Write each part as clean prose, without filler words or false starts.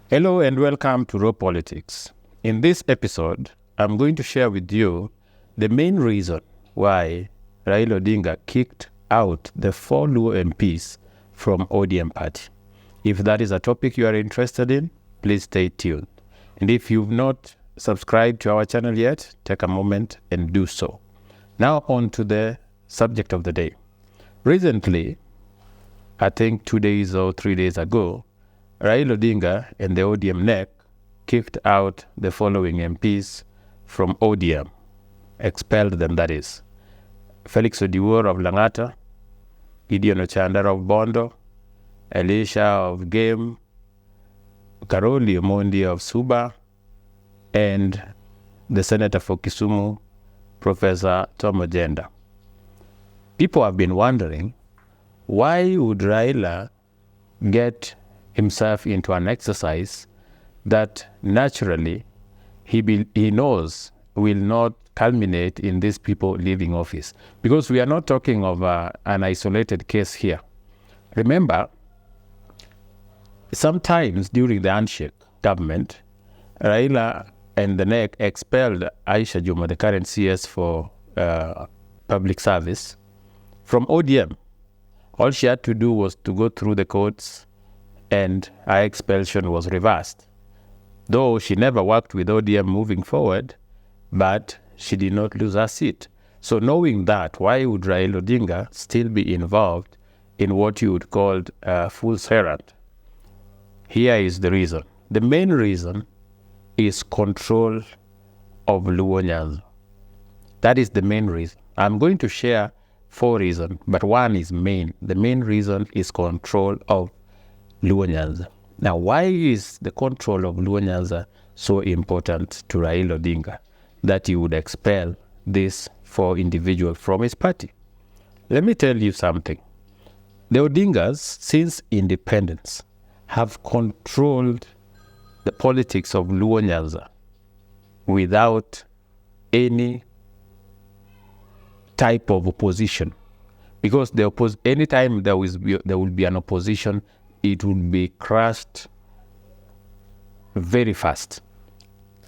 Hello and welcome to Raw Politics. In this episode, I'm going to share with you the main reason why Raila Odinga kicked out the 4 Luo MPs from ODM party. If that is a topic you are interested in, please stay tuned. And if you've not subscribed to our channel yet, take a moment and do so. Now on to the subject of the day. Recently, I think 2 days or 3 days ago, Raila Odinga and the ODM NEC kicked out the following MPs from ODM, expelled them that is. Felix Oduor of Lang'ata, Gideon Ochanda of Bondo, Elisha of Game, Caroli Omondi of Suba, and the Senator for Kisumu, Professor Tom Ojienda. People have been wondering, why would Raila get himself into an exercise that naturally he knows will not culminate in these people leaving office? Because we are not talking of an isolated case here. Remember, sometimes during the handshake government, Raila and the NEC expelled Aisha Juma, the current CS for public service, from ODM. All she had to do was to go through the courts and her expulsion was reversed. Though she never worked with ODM moving forward, but she did not lose her seat. So knowing that, why would Raila Odinga still be involved in what you would call a fool's errand? Here is the reason. The main reason is control of Luo Nyanza. That is the main reason. I'm going to share 4 reasons, but one is main. The main reason is control of Luo Nyanza. Now, why is the control of Luo Nyanza so important to Raila Odinga that he would expel these 4 individuals from his party? Let me tell you something. The Odingas, since independence, have controlled the politics of Luo Nyanza without any type of opposition. Because anytime there will be an opposition, it would be crushed very fast.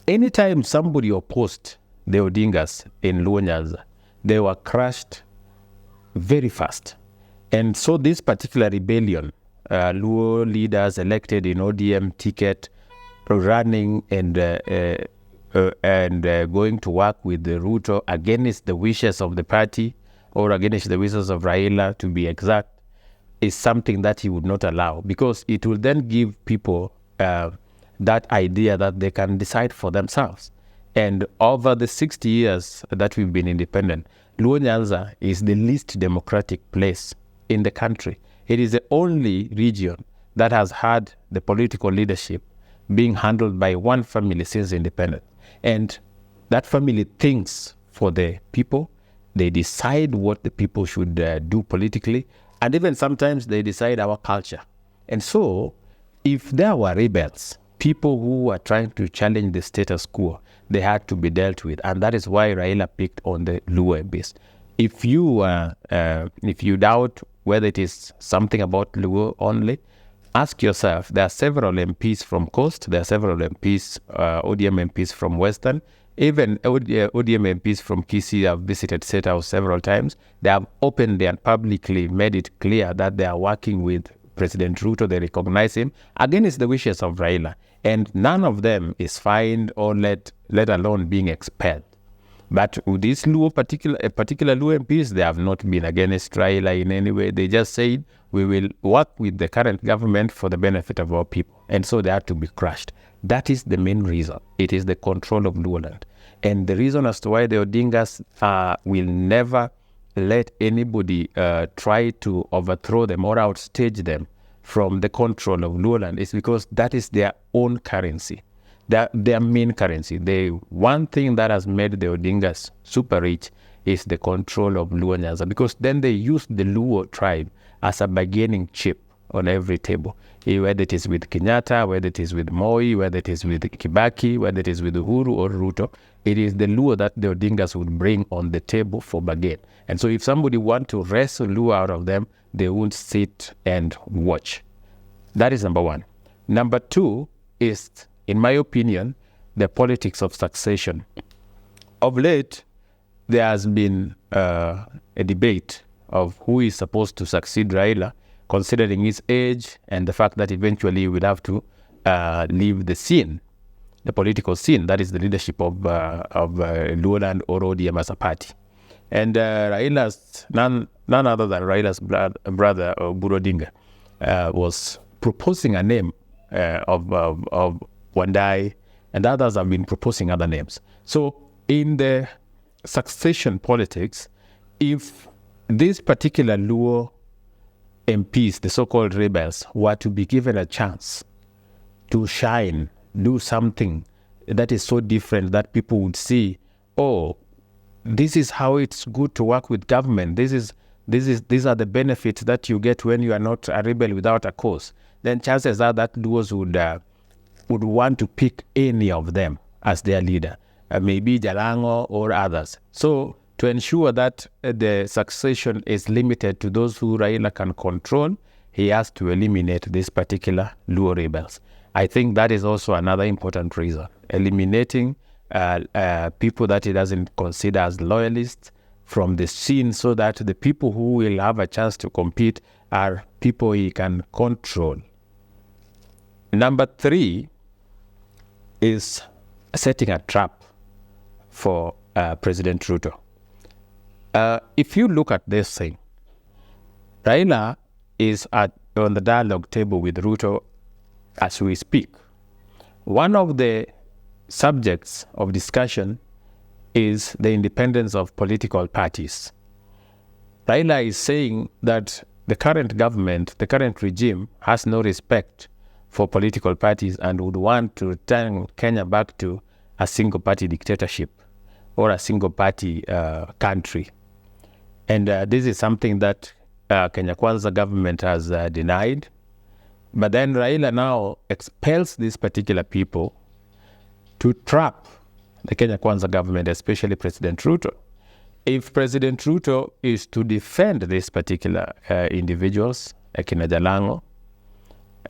Anytime somebody opposed the Odingas in Luo Nyanza, they were crushed very fast. And so this particular rebellion, Luo leaders elected in ODM ticket, running and going to work with the Ruto against the wishes of the party, or against the wishes of Raila to be exact, is something that he would not allow, because it will then give people that idea that they can decide for themselves. And over the 60 years that we've been independent, Luo Nyanza is the least democratic place in the country. It is the only region that has had the political leadership being handled by one family since independence. And that family thinks for the people. They decide what the people should do politically. And even sometimes they decide our culture. And so, if there were rebels, people who were trying to challenge the status quo, they had to be dealt with. And that is why Raila picked on the Luo MPs. If you doubt whether it is something about Luo only, ask yourself. There are several MPs from Coast. There are several MPs, ODM MPs from Western. Even ODM MPs from Kisii have visited State House several times. They have openly and publicly made it clear that they are working with President Ruto. They recognize him against the wishes of Raila. And none of them is fined or let alone being expelled. But with these particular Luo MPs, they have not been against Raila in any way. They just said, we will work with the current government for the benefit of our people. And so they had to be crushed. That is the main reason. It is the control of Luo land. And the reason as to why the Odingas will never let anybody try to overthrow them or outstage them from the control of Luo land is because that is their own currency. Their main currency. The one thing that has made the Odingas super rich is the control of Luo Nyanza, because then they use the Luo tribe as a bargaining chip on every table, whether it is with Kenyatta, whether it is with Moi, whether it is with Kibaki, whether it is with Uhuru or Ruto. It is the Luo that the Odingas would bring on the table for bargain. And so if somebody want to wrestle Luo out of them, they won't sit and watch. That is number one. Number two is, in my opinion, the politics of succession. Of late, there has been a debate of who is supposed to succeed Raila, considering his age and the fact that eventually he will have to leave the scene, the political scene, that is the leadership of Luo Nyanza or ODM as a party. And Raila's, none other than Raila's brother, Luo Odinga, was proposing a name of Wandai, and others have been proposing other names. So in the succession politics, if these particular Luo MPs, the so-called rebels, were to be given a chance to shine, do something that is so different that people would see, oh, this is how it's good to work with government. These are the benefits that you get when you are not a rebel without a cause. Then chances are that Luos would want to pick any of them as their leader, maybe Jalang'o or others. So to ensure that the succession is limited to those who Raila can control, he has to eliminate these particular Luo rebels. I think that is also another important reason. Eliminating people that he doesn't consider as loyalists from the scene, so that the people who will have a chance to compete are people he can control. Number 3 is setting a trap for President Ruto. If you look at this thing, Raila is on the dialogue table with Ruto as we speak. One of the subjects of discussion is the independence of political parties. Raila is saying that the current government, the current regime, has no respect for political parties and would want to turn Kenya back to a single-party dictatorship or a single-party country. And this is something that Kenya Kwanza government has denied. But then Raila now expels these particular people to trap the Kenya Kwanza government, especially President Ruto. If President Ruto is to defend these particular individuals, akina Jalang'o,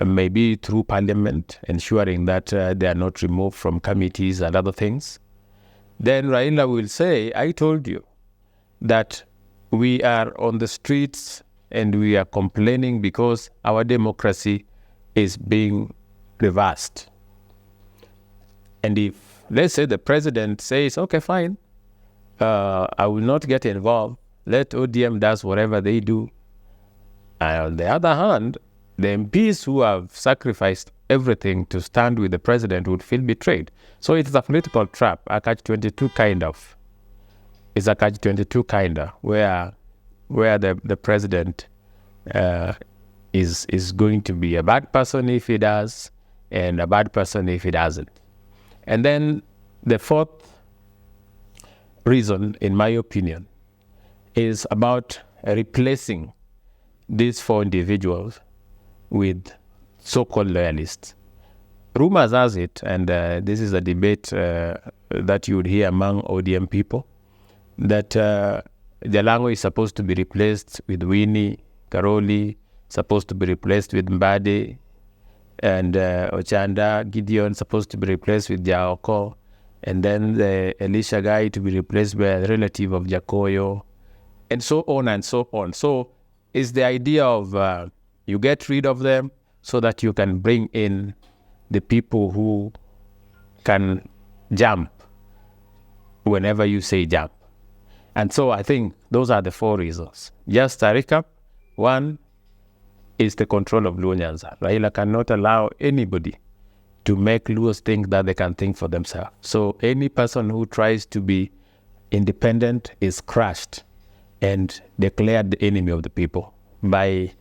maybe through parliament, ensuring that they are not removed from committees and other things, then Raila will say, I told you that we are on the streets and we are complaining because our democracy is being reversed. And if, let's say, the president says, okay, fine, I will not get involved, let ODM does whatever they do. And on the other hand, the MPs who have sacrificed everything to stand with the president would feel betrayed. So it's a political trap, a catch-22 kind of. It's a catch-22 kind of, where the president is going to be a bad person if he does, and a bad person if he doesn't. And then the fourth reason, in my opinion, is about replacing these 4 individuals with so-called loyalists. Rumors has it, and this is a debate that you would hear among ODM people, that Jalang'o is supposed to be replaced with Winnie, Caroli, supposed to be replaced with Mbadi, and Ochanda, Gideon supposed to be replaced with Jaoko, and then the Elisha guy to be replaced by a relative of Jakoyo, and so on and so on. So it's the idea of you get rid of them so that you can bring in the people who can jump whenever you say jump. And so I think those are the 4 reasons. Just a recap. 1 is the control of Luo Nyanza. Raila cannot allow anybody to make Luos think that they can think for themselves. So any person who tries to be independent is crushed and declared the enemy of the people. By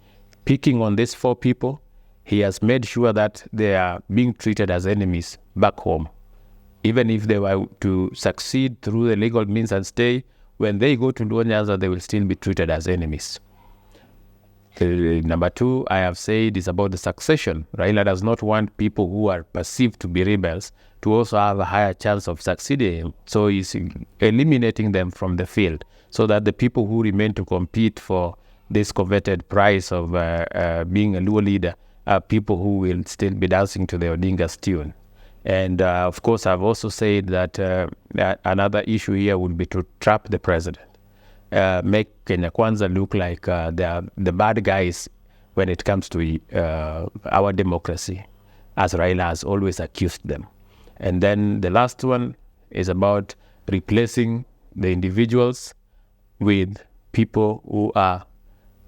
picking on these 4 people, he has made sure that they are being treated as enemies back home. Even if they were to succeed through the legal means and stay, when they go to Luo Nyanza, they will still be treated as enemies. Number 2, I have said, is about the succession. Raila does not want people who are perceived to be rebels to also have a higher chance of succeeding him. So he's eliminating them from the field so that the people who remain to compete for this coveted prize of being a Luo leader people who will still be dancing to the Odinga's tune. And of course, I've also said that another issue here would be to trap the president, make Kenya Kwanza look like they're the bad guys when it comes to our democracy, as Raila has always accused them. And then the last one is about replacing the individuals with people who are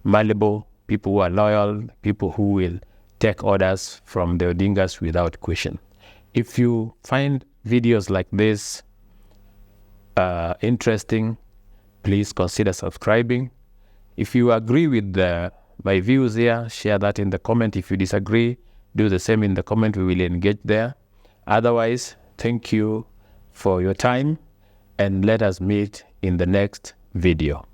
malleable, people who are loyal, people who will take orders from the Odingas without question. If you find videos like this interesting, please consider subscribing. If you agree with my views here, share that in the comment. If you disagree, do the same in the comment. We will engage there. Otherwise, thank you for your time, and let us meet in the next video.